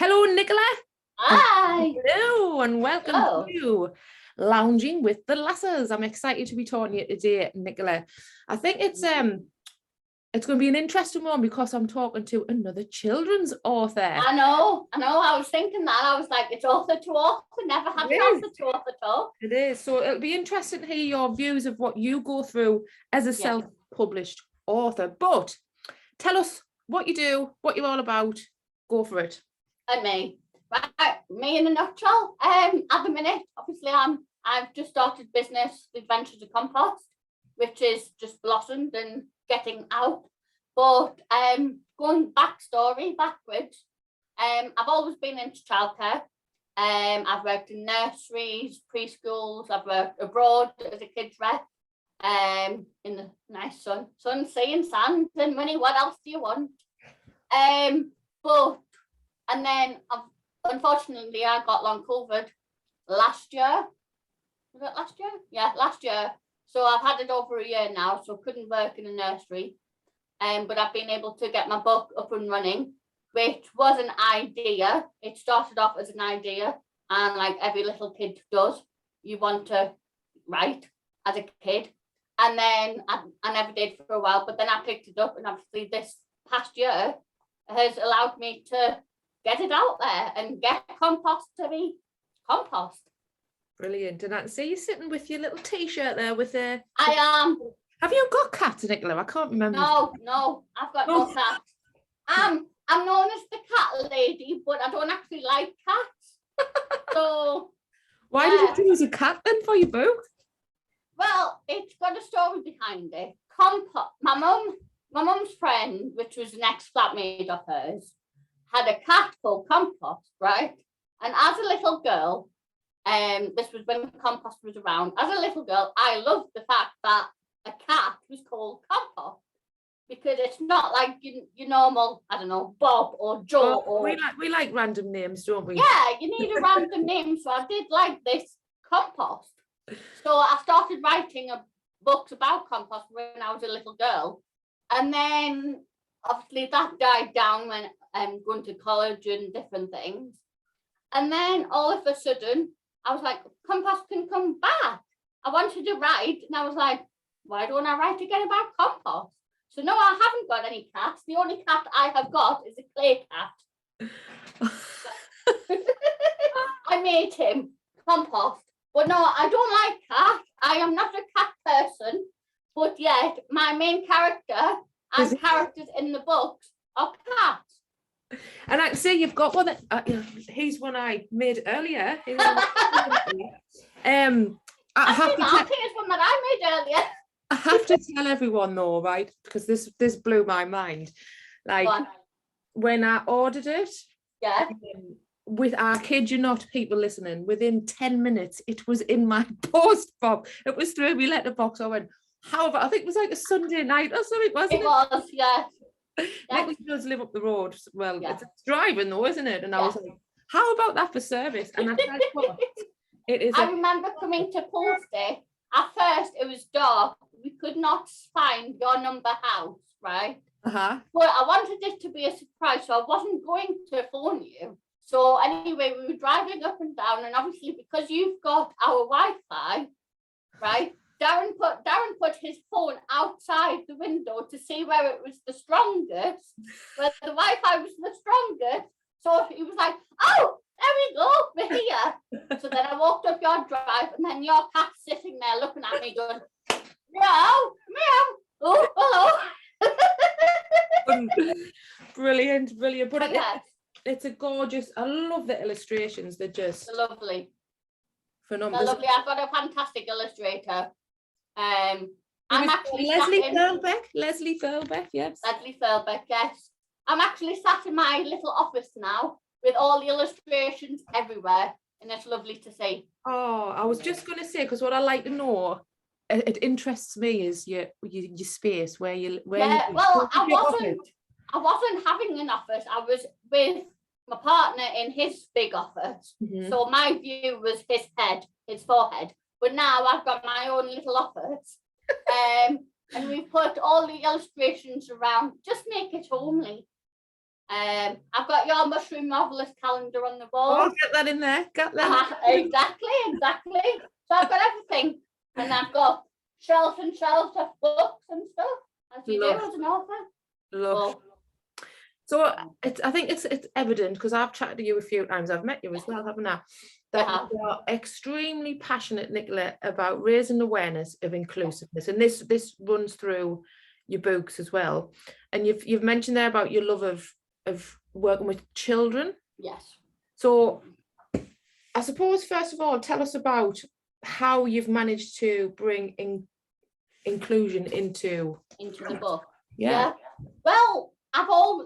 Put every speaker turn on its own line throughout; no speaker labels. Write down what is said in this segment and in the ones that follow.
Hello, Nicola.
Hi.
Hello, and welcome
Hello.
to Lounging with the Lasses. I'm excited to be talking to you today, Nicola. I think it's going to be an interesting one because I'm talking to another children's author.
I know. I was thinking that. I was like, it's author to author. Never had an author to author talk.
It is. So it'll be interesting to hear your views of what you go through as a self-published author. But tell us what you do, what you're all about. Go for it.
And me. Right, me in a nutshell. At the minute, obviously, I've just started business, The Adventures of Compost, which is just blossomed and getting out. But going backwards, I've always been into childcare. I've worked in nurseries, preschools. I've worked abroad as a kids rep. In the nice sun, sea, and sand, and money. What else do you want? And then unfortunately, I got long COVID last year. Was it last year? Yeah, last year. So I've had it over a year now, so couldn't work in a nursery. But I've been able to get my book up and running, which was an idea. It started off as an idea, and like every little kid does, you want to write as a kid. And then I never did for a while, but then I picked it up, and obviously this past year has allowed me to get it out there and get compost to be compost.
Brilliant. And I can see you sitting with your little t-shirt there with a...
I am.
Have you got cats, Nicola? I can't remember.
No, I've got no cats. I'm known as the cat lady, but I don't actually like cats. So
why did you choose a cat then for your book?
Well, it's got a story behind it. Compost. My mum's friend, which was an ex-flatmate of hers, had a cat called Compost, right? And as a little girl, this was when Compost was around. As a little girl, I loved the fact that a cat was called Compost, because it's not like your normal, I don't know, Bob or Joe.
We like random names, don't we?
Yeah, you need a random name. So I did like this Compost. So I started writing books about compost when I was a little girl. And then obviously that died down when I'm going to college and different things. And then all of a sudden, I was like, compost can come back. I wanted to write, and I was like, why don't I write again about compost? So no, I haven't got any cats. The only cat I have got is a clay cat. I made him Compost. But no, I don't like cats. I am not a cat person. But yet, my main character and characters in the books are cats.
And I can see you've got one that he's one I made earlier. I
think it's one that I made earlier.
I have to tell everyone though, right? Because this blew my mind. Like when I ordered it, with our kid, you're not, people listening, within 10 minutes, it was in my post box. It was through my letterbox. I went, how about, I think it was like a Sunday night or something, wasn't it?
It was, yeah.
Nicolas does live up the road. Well, it's driving though, isn't it? And I was like, how about that for service? And I said, what? It is.
I remember coming to post it. At first, it was dark. We could not find your number house, right? But I wanted it to be a surprise, so I wasn't going to phone you. So anyway, we were driving up and down, and obviously because you've got our Wi-Fi, right? Darren put his phone outside the window to see where it was the strongest, where the Wi-Fi was the strongest. So he was like, oh, there we go, we're here. So then I walked up your drive, and then your cat's sitting there looking at me going, meow, meow, oh, hello.
Brilliant. But it's a gorgeous, I love the illustrations. They're just
lovely.
Phenomenal.
They're lovely. I've got a fantastic illustrator. I'm actually
Leslie Furlbeck, yes.
Leslie Furlbeck, yes. I'm actually sat in my little office now with all the illustrations everywhere, and it's lovely to see.
Oh, I was just going to say, because what I like to know, it interests me, is your space where you.
Well, I wasn't having an office. I was with my partner in his big office. So my view was his forehead. But now I've got my own little office. And we've put all the illustrations around. Just make it homely. I've got your mushroom novelist calendar on the wall.
Oh, get that in there. Get that.
Exactly. So I've got everything, and I've got shelves and shelves of books and stuff, as you do as an author.
Love. So I think it's evident, because I've chatted to you a few times. I've met you as well, haven't I? That you are extremely passionate, Nicola, about raising awareness of inclusiveness, and this runs through your books as well. And you've mentioned there about your love of working with children.
Yes.
So I suppose, first of all, tell us about how you've managed to bring inclusion into
the book.
Yeah.
Well,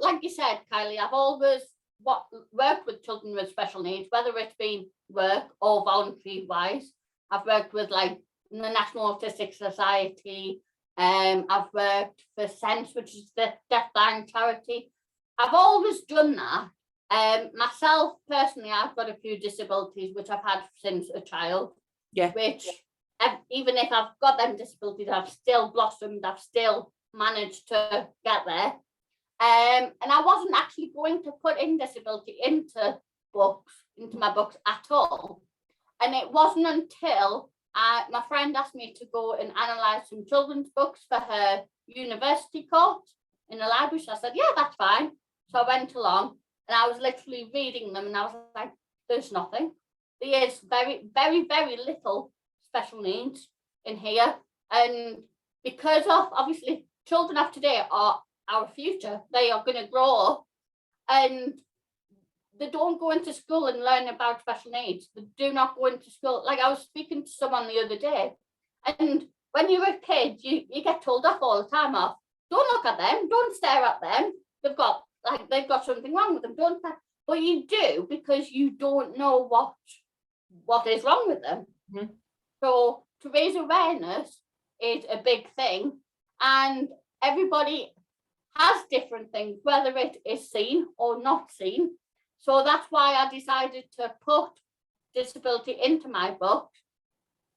like you said, Kylie, I've always worked with children with special needs, whether it's been work or voluntary wise. I've worked with like the National Autistic Society. I've worked for Sense, which is the deafblind charity. I've always done that. Myself personally, I've got a few disabilities which I've had since a child.
Yeah.
Which even if I've got them disabilities, I've still blossomed. I've still managed to get there. And I wasn't actually going to put in disability into my books at all. And it wasn't until my friend asked me to go and analyse some children's books for her university course in the library. So I said, yeah, that's fine. So I went along and I was literally reading them, and I was like, there's nothing. There is very, very, very little special needs in here. And because of, obviously, children of today are our future. They are going to grow up and they don't go into school and learn about special needs. They do not go into school. Like I was speaking to someone the other day, and when you're a kid, you get told off all the time off. Don't look at them. Don't stare at them. They've got something wrong with them. Don't. But you do, because you don't know what is wrong with them.
Mm-hmm.
So to raise awareness is a big thing, and everybody has different things, whether it is seen or not seen. So that's why I decided to put disability into my book.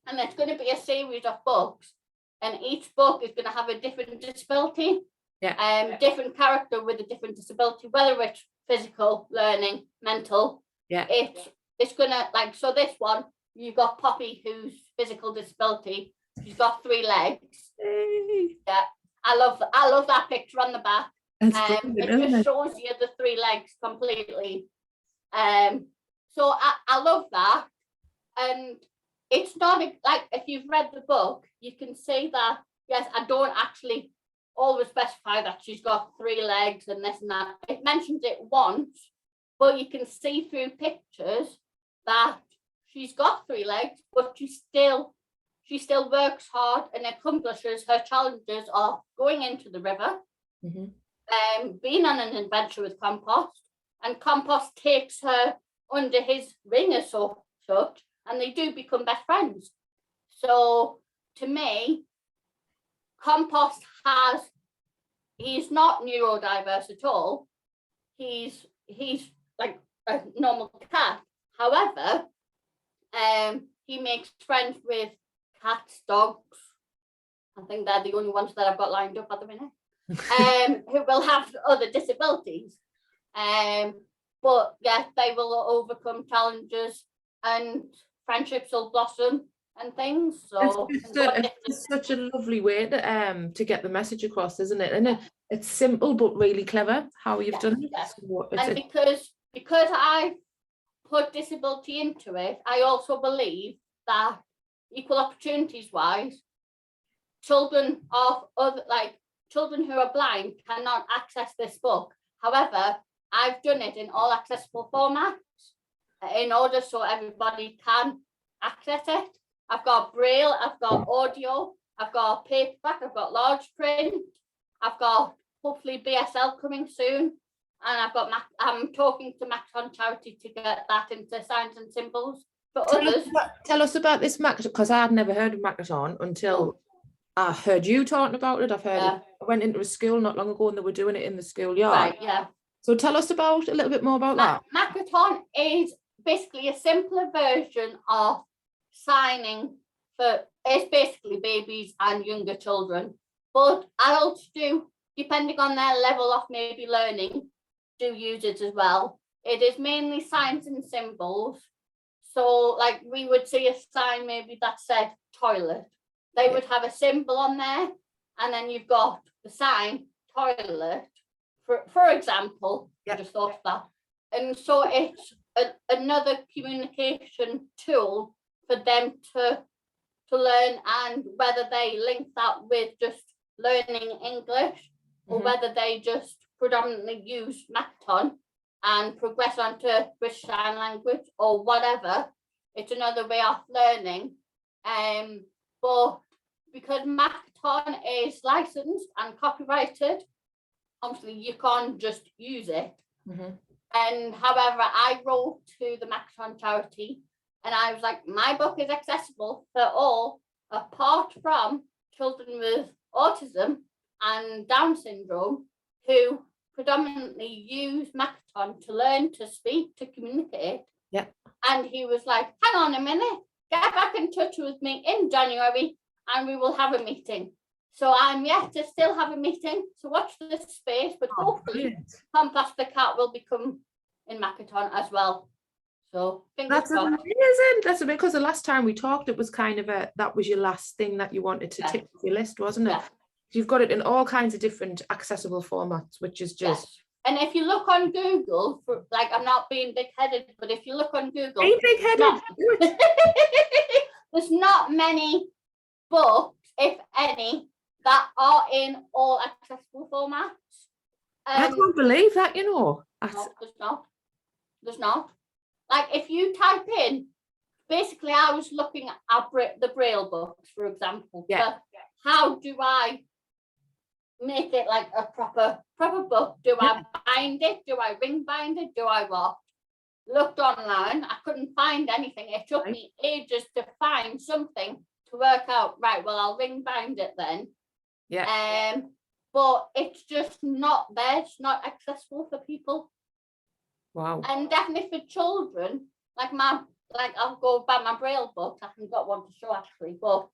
And it's going to be a series of books, and each book is going to have a different disability.
Yeah.
Different character with a different disability, whether it's physical, learning, mental.
Yeah.
It's gonna, like, so this one, you've got Poppy, whose physical disability, she's got 3 legs.
Hey.
Yeah. I love that picture on the back. It just shows you the 3 legs completely. So I love that. And it's not like, if you've read the book, you can see that, yes, I don't actually always specify that she's got 3 legs and this and that. It mentions it once, but you can see through pictures that she's got 3 legs, but she still works hard and accomplishes her challenges of going into the river, being on an adventure with Compost, and Compost takes her under his wing as such, and they do become best friends. So to me, Compost he's not neurodiverse at all. He's like a normal cat. However, he makes friends with cats, dogs. I think they're the only ones that I've got lined up at the minute. Who will have other disabilities. But yes, they will overcome challenges and friendships will blossom and things. So
it's such a lovely way to get the message across, isn't it? And it's simple but really clever how you've done it.
Yes.
So
and because I put disability into it, I also believe that equal opportunities wise, children who are blind cannot access this book. However, I've done it in all accessible formats in order so everybody can access it. I've got Braille, I've got audio, I've got paperback, I've got large print, I've got hopefully BSL coming soon, and I'm talking to Macron Charity to get that into signs and symbols for others.
Tell us about this Macron, because I'd never heard of Macron until I heard you talking about it. I've heard it. I went into a school not long ago and they were doing it in the schoolyard.
Right, yeah.
So tell us a little bit more about that.
Macron is basically a simpler version of signing it's basically babies and younger children, but adults do, depending on their level of maybe learning, do use it as well. It is mainly signs and symbols. So like we would see a sign maybe that said toilet. They would have a symbol on there, and then you've got the sign toilet, for example. I just thought of that. And so it's another communication tool for them to learn, and whether they link that with just learning English or whether they just predominantly use Makaton and progress onto British Sign Language or whatever, it's another way of learning. But because Makaton is licensed and copyrighted, obviously you can't just use it. And however, I wrote to the Makaton charity and I was like, my book is accessible for all, apart from children with autism and Down syndrome who predominantly use Makaton to learn to speak, to communicate. And he was like, hang on a minute, get back in touch with me in January and we will have a meeting. So I'm yet to still have a meeting, so watch this space, but hopefully Compost the cat will become in Makaton as well. So
that's amazing. That's because the last time we talked, it was kind of that was your last thing that you wanted to tick off your list, wasn't it? You've got it in all kinds of different accessible formats, which is just.
And if you look on Google, for like, I'm not being big-headed, but if you look on Google,
are you big-headed?
There's not many books, if any, that are in all accessible formats.
I can't believe that, you know.
No, there's not. Like if you type in, basically I was looking at the Braille books, for example. How do I make it like a proper book? Do I bind it? Do I ring bind it? Do I what? Looked online, I couldn't find anything. It took me ages to find something to work out, right, well, I'll ring bind it then. But it's just not there. It's not accessible for people.
Wow.
And definitely for children, I'll go by my Braille book. I haven't got one to show actually, but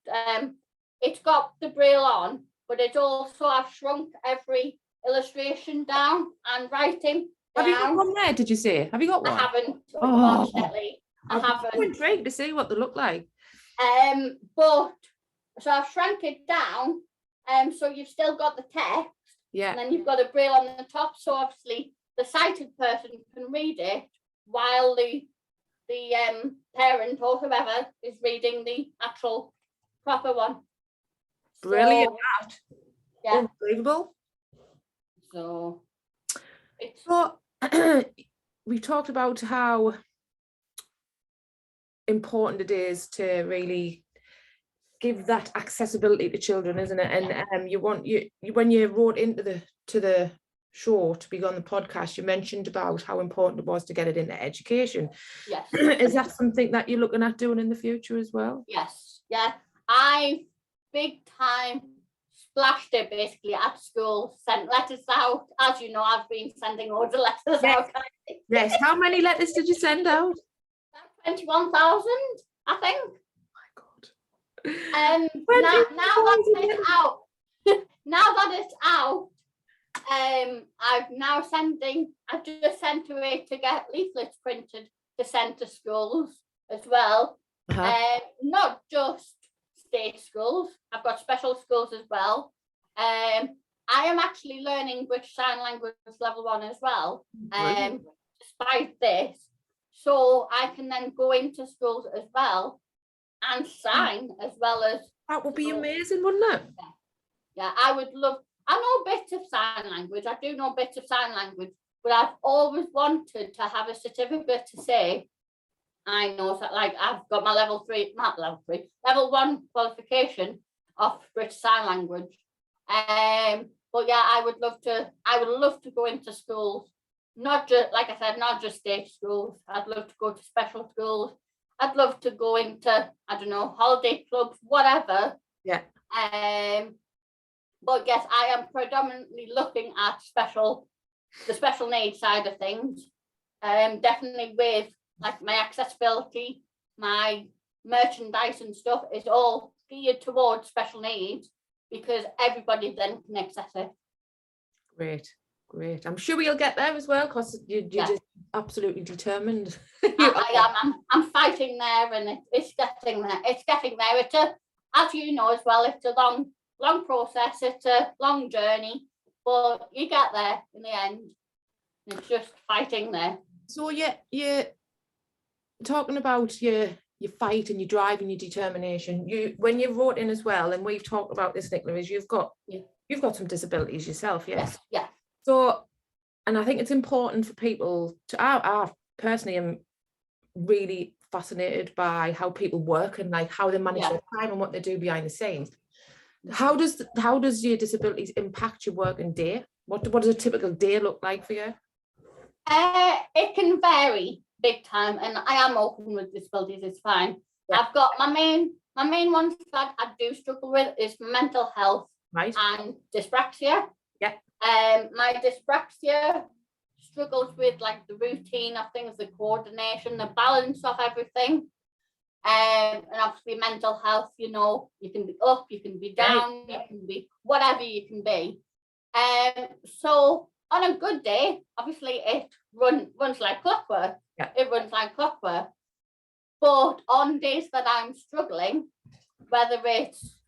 it's got the Braille on, but it's also, I've shrunk every illustration down and writing down.
Have you got one there, did you say? Have you got one?
I haven't, unfortunately. I haven't.
I'm intrigued to see what they look like.
But so I've shrunk it down. So you've still got the text. And then you've got a Braille on the top. So obviously the sighted person can read it while the parent or whoever is reading the actual proper one.
Brilliant. So, unbelievable.
So it's
we talked about how important it is to really give that accessibility to children, isn't it? And you when you wrote into the show to be on the podcast, you mentioned about how important it was to get it into education. Is that something that you're looking at doing in the future as well?
I big time splashed it basically at school, sent letters out. As you know, I've been sending loads of letters out.
Yes. How many letters did you send out?
21,000, I think.
Oh my God.
And now that it's out, I've just sent away to get leaflets printed to send to schools as well. Not just state schools, I've got special schools as well. I am actually learning British Sign Language level 1 as well, despite this. So I can then go into schools as well and sign as well as.
That would be amazing, wouldn't it?
I would love. I know bits of sign language. I do know bits of sign language, but I've always wanted to have a certificate to say I know that. Like I've got my level 1 qualification of British Sign Language. But I would love to go into schools. Not just, like I said, not just state schools. I'd love to go to special schools. I'd love to go into, I don't know, holiday clubs, whatever. But yes, I am predominantly looking at the special needs side of things. Definitely with like my accessibility, my merchandise and stuff is all geared towards special needs because everybody then can access it.
Great. I'm sure we'll get there as well, because you're just absolutely determined.
I'm fighting there, and it's getting there. It's getting there. It's as you know as well, it's a long process. It's a long journey, but you get there in the end. It's just fighting there.
So you're talking about your fight and your drive and your determination. When you wrote in as well, and we've talked about this, Nicola, is you've got some disabilities yourself, yes?
Yeah.
So, and I think it's important for people to. I personally am really fascinated by how people work and like how they manage their time and what they do behind the scenes. How does your disabilities impact your work and day? What does a typical day look like for you?
It can vary big time, and I am open with disabilities. It's fine. I've got my main ones that I do struggle with is mental health,
right,
and dyspraxia.
Yeah.
My dyspraxia struggles with like the routine of things, the coordination, the balance of everything. And obviously mental health, you can be up, you can be down, you can be whatever you can be. So on a good day, obviously it runs like clockwork.
Yeah.
It runs like clockwork. But on days that I'm struggling, whether it's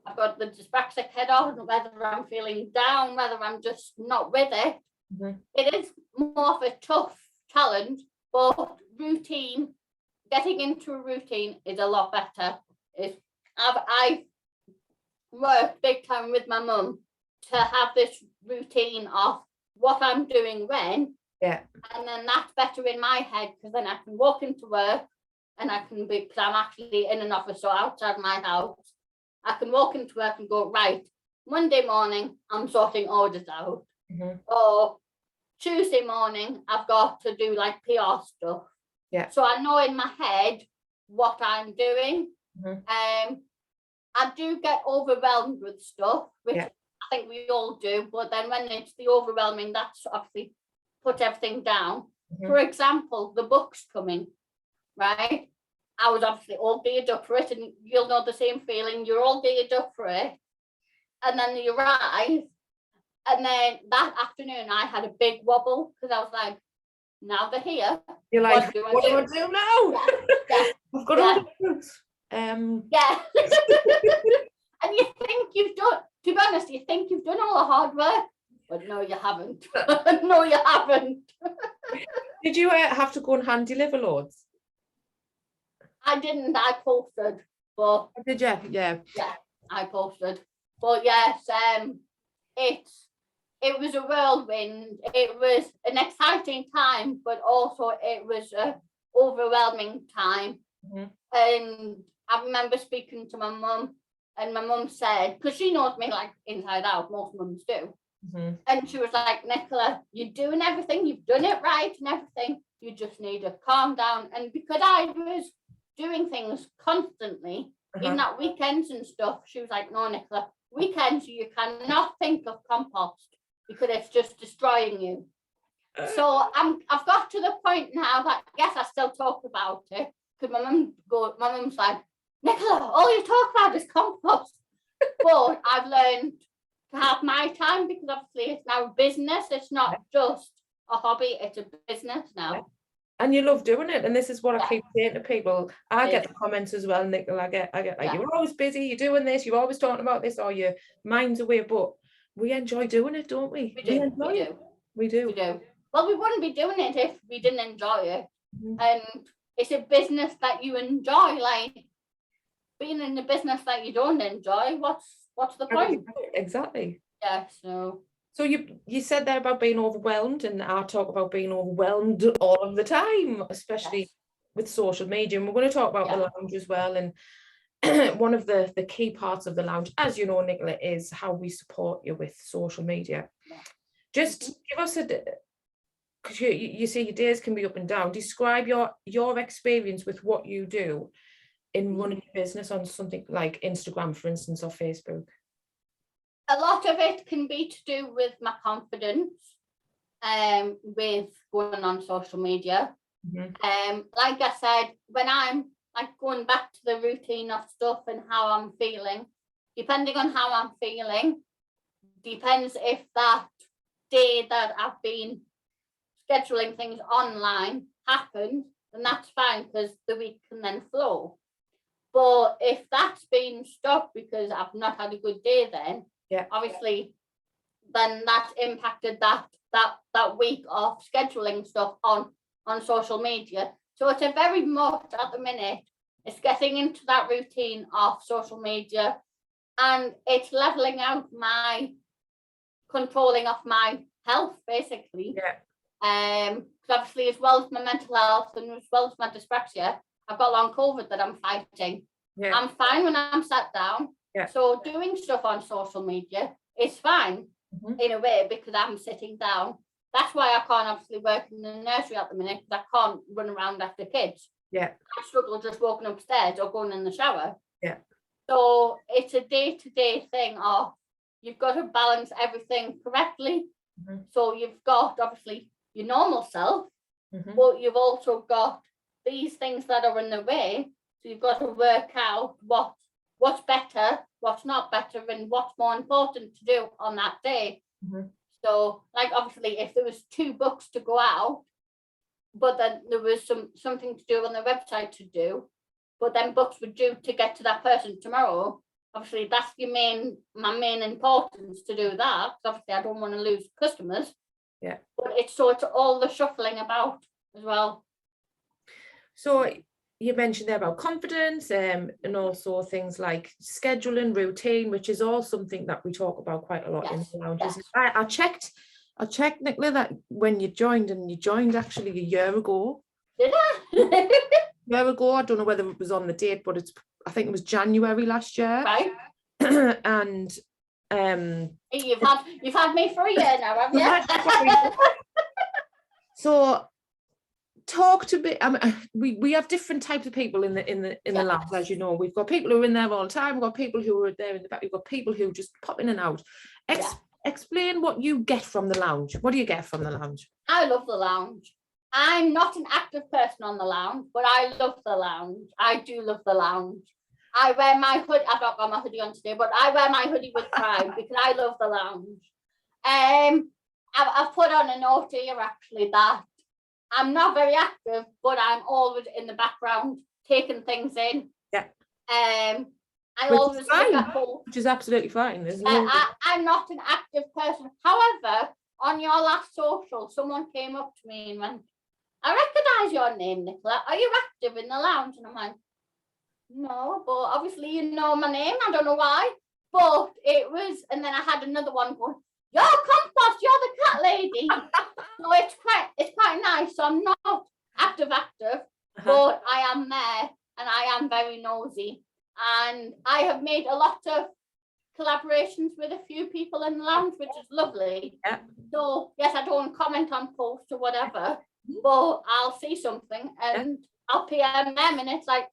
I've got the dyspraxic head on, whether I'm feeling down, whether I'm just not with it, it is more of a tough challenge. But getting into a routine is a lot better. I've worked big time with my mum to have this routine of what I'm doing when, and then that's better in my head, because then I can walk into work and I can be, because I'm actually in an office or outside my house, I can walk into work and go, right, Monday morning I'm sorting orders out, or Tuesday morning I've got to do like PR stuff. So I know in my head what I'm doing. I do get overwhelmed with stuff, which I think we all do, but then when it's the overwhelming, that's obviously put everything down. For example, the book's coming, right? I was obviously all geared up for it, and you'll know the same feeling. You're all geared up for it, and then you arrive, and then that afternoon I had a big wobble, because I was like, now they're here.
You're like, what do I do now? I've got all the
and you think you've done, to be honest, you think you've done all the hard work, but no, you haven't. No, you haven't.
Did you have to go and hand deliver loads?
I didn't. I posted, but
did you? Yeah,
I posted, but yes, it was a whirlwind. It was an exciting time, but also it was a overwhelming time. And I remember speaking to my mum, and my mum said, because she knows me like inside out, most mums do, and she was like, Nicola, you're doing everything, you've done it right and everything, you just need to calm down. And because I was doing things constantly, even at weekends and stuff, she was like, no, Nicola, weekends you cannot think of compost, because it's just destroying you. So I've got to the point now that yes, I still talk about it, because my mum's like, Nicola, all you talk about is compost. But I've learned to have my time, because obviously it's now a business. It's not just a hobby, it's a business now.
And you love doing it. And this is what I keep saying to people. I get the comments as well, Nicola. I get like, you're always busy, you're doing this, you're always talking about this, or your mind's away. But we enjoy doing it, don't we? We do.
Well, we wouldn't be doing it if we didn't enjoy it. And it's a business that you enjoy. Like, being in a business that you don't enjoy, what's the point?
Exactly.
Yeah.
So you said there about being overwhelmed, and I talk about being overwhelmed all of the time, especially with social media. And we're going to talk about the lounge as well. And one of the key parts of the lounge, as you know, Nicola, is how we support you with social media. Just give us because you see your days can be up and down. Describe your experience with what you do in running your business on something like Instagram, for instance, or Facebook.
A lot of it can be to do with my confidence, with going on social media. Like I said, when I'm like going back to the routine of stuff and how I'm feeling, depending on how I'm feeling, depends if that day that I've been scheduling things online happened, then that's fine because the week can then flow. But if that's been stopped because I've not had a good day, then obviously, then that's impacted that week of scheduling stuff on social media. So it's a very much at the minute, it's getting into that routine of social media, and it's leveling out my controlling of my health, basically. Because obviously, as well as my mental health and as well as my dyspraxia, I've got long COVID that I'm fighting. I'm fine when I'm sat down. So doing stuff on social media is fine in a way because I'm sitting down. That's why I can't obviously work in the nursery at the minute, because I can't run around after kids. I struggle just walking upstairs or going in the shower. So it's a day-to-day thing of you've got to balance everything correctly. So you've got obviously your normal self, but you've also got these things that are in the way. So you've got to work out what's better, what's not better, and what's more important to do on that day. So, like, obviously, if there was 2 books to go out, but then there was something to do on the website to do, but then books were due to get to that person tomorrow, obviously that's my main importance to do that, because obviously I don't want to lose customers. But it's all the shuffling about as well.
So you mentioned there about confidence, and also things like scheduling, routine, which is all something that we talk about quite a lot in the lounges. I checked, Nicola, that when you joined actually a year ago.
Did I?
A year ago, I don't know whether it was on the date, but I think it was January last year.
Right.
And
you've had me for a year now, haven't you?
So talk to me. We have different types of people in the labs, as you know. We've got people who are in there all the time. We've got people who are there in the back. We've got people who just pop in and out. Explain what you get from the lounge. What do you get from the lounge?
I love the lounge. I'm not an active person on the lounge, but I love the lounge. I do love the lounge. I wear my hoodie. I've not got my hoodie on today, but I wear my hoodie with pride because I love the lounge. I've put on a note here actually that I'm not very active, but I'm always in the background taking things in.
Which is absolutely fine.
I'm not an active person. However, on your last social, someone came up to me and went, "I recognise your name, Nicola. Are you active in the lounge?" And I'm like, "No, but obviously you know my name. I don't know why." But it was, and then I had another one going, "You're Compost, you're the cat lady." So it's quite nice. So I'm not active, but I am there and I am very nosy. And I have made a lot of collaborations with a few people in the lounge, which is lovely. So yes, I don't comment on posts or whatever, but I'll see something and I'll PM them, and it's like,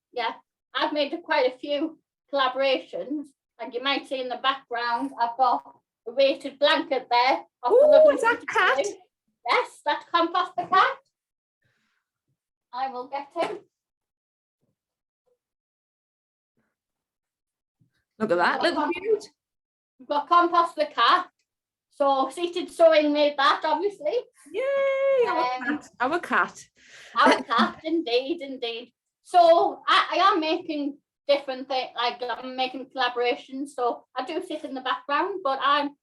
I've made quite a few collaborations. Like you might see in the background, I've got a weighted blanket there.
Oh, is that cat?
Yes, that's Compost the cat. I will get him.
Look at that little cute.
We've got Compost the cat. So Seated Sewing made that, obviously.
Yay! Our cat.
Our cat, indeed. So I am making different things, like I'm making collaborations. So I do sit in the background, but I'm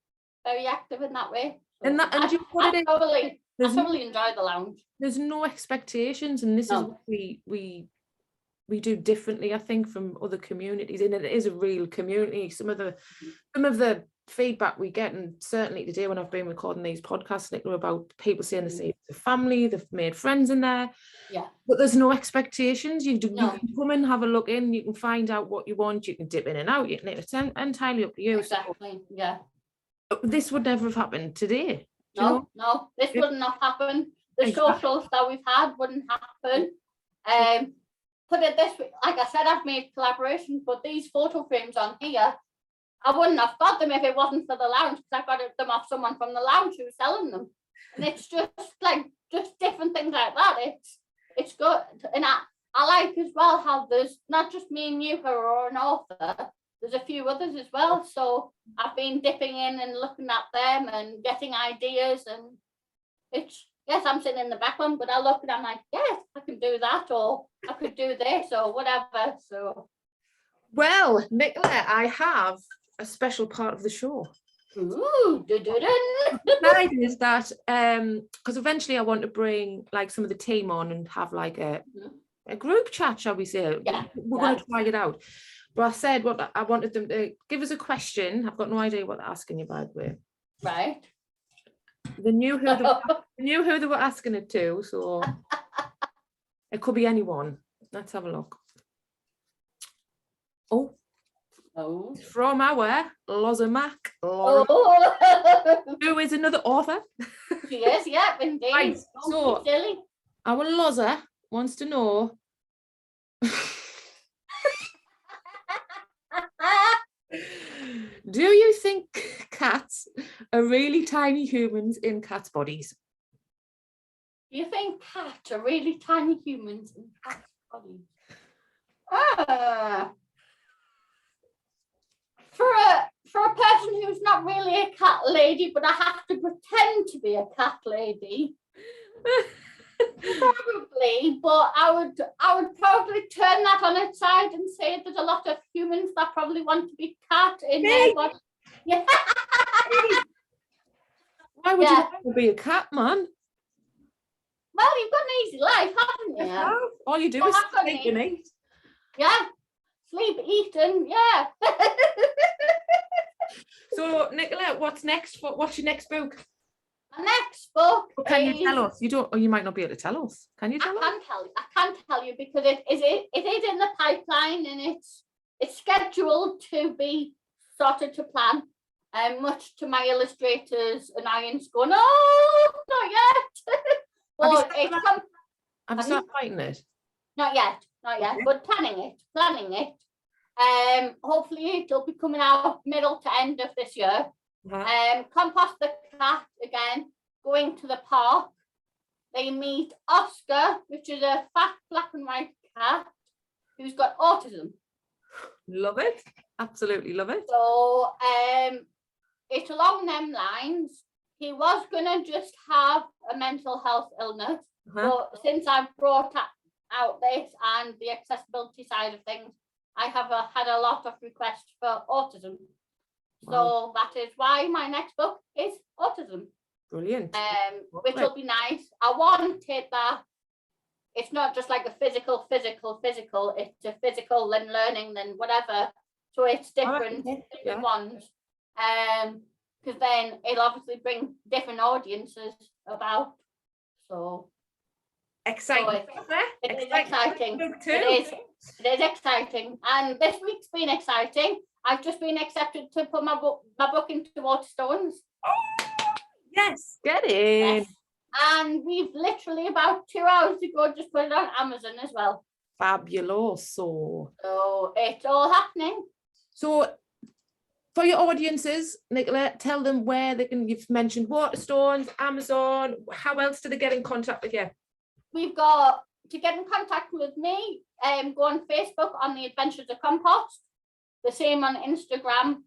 very active in that way. So I thoroughly enjoy the lounge.
There's no expectations, and this is what we do differently, I think, from other communities, and it is a real community. Some of the feedback we get, and certainly today when I've been recording these podcasts, Nicola, about people saying they see the family, they've made friends in there. But there's no expectations. You can come and have a look in, you can find out what you want, you can dip in and out, it's entirely up to you.
Exactly.
This would never have happened today.
No, this wouldn't have happened. The socials that we've had wouldn't happen. Put it this way, like I said, I've made collaborations, but these photo frames on here, I wouldn't have got them if it wasn't for the lounge, because I got them off someone from the lounge who was selling them. And it's just different things like that. It's good. And I like as well how there's not just me and you who are an author, there's a few others as well. So I've been dipping in and looking at them and getting ideas, and it's, yes, I'm sitting in the background, but I look and I'm like, yes, I can do that, or I could do this, or whatever. So,
well, Nicola, I have a special part of the show.
Ooh,
Is that because eventually I want to bring like some of the team on and have like a group chat, shall we say?
Yeah,
we're going to try it out. But I said what I wanted them to give us a question. I've got no idea what they're asking you, by the way.
Right.
They knew who they were asking it to, so it could be anyone. Let's have a look. Oh, from our Loza Mac, who is another author.
She is, yeah, indeed.
Right, so
silly.
Our Loza wants to know. Do you think cats are really tiny humans in cats' bodies?
Do you think cats are really tiny humans in cats' bodies? For a person who's not really a cat lady, but I have to pretend to be a cat lady, probably. But I would probably turn that on its side and say there's a lot of humans that probably want to be cat in their body. Yeah.
Why would you want to be a cat, man?
Well, you've got an easy life, haven't you?
Yeah. All you do is sleep and eat.
Yeah. Sleep, eat, and yeah.
So, Nicola, what's next? What's your next book?
My next book.
Can you tell us? You don't, or you might not be able to tell us. Can you tell us?
I can't tell you because it is in the pipeline, and it's scheduled to be sorted to plan. Much to my illustrators' annoyance, going, "Oh, not yet." But
Have you started writing it?
Not yet, okay. But planning it. Hopefully it'll be coming out middle to end of this year. Compost the cat again, going to the park. They meet Oscar, which is a fat black and white cat who's got autism.
Love it. Absolutely love it.
So it's along them lines. He was gonna just have a mental health illness, but since I've brought out this and the accessibility side of things, I have had a lot of requests for autism. So that is why my next book is autism.
Brilliant.
Which will be nice. I wanted that it's not just like a physical. It's a physical and learning and whatever. So it's different ones. Because then it'll obviously bring different audiences about. So
exciting.
It is exciting. It is exciting. And this week's been exciting. I've just been accepted to put my book into Waterstones.
Oh, yes, get in.
Yes. And we've literally about 2 hours ago just put it on Amazon as well.
Fabulous.
So it's all happening.
So for your audiences, Nicola, tell them where they can. You've mentioned Waterstones, Amazon. How else do they get in contact with you?
We've got to get in contact with me. Go on Facebook on the Adventures of Compost. The same on Instagram.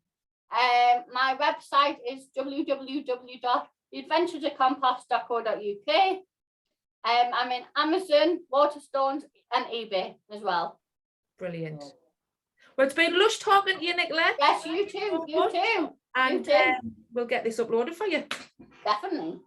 My website is www.theadventuresofcompost.co.uk. I'm in Amazon, Waterstones, and eBay as well.
Brilliant. Well, it's been lush talking to you, Nicola.
Yes, you too. You too.
And we'll get this uploaded for you.
Definitely.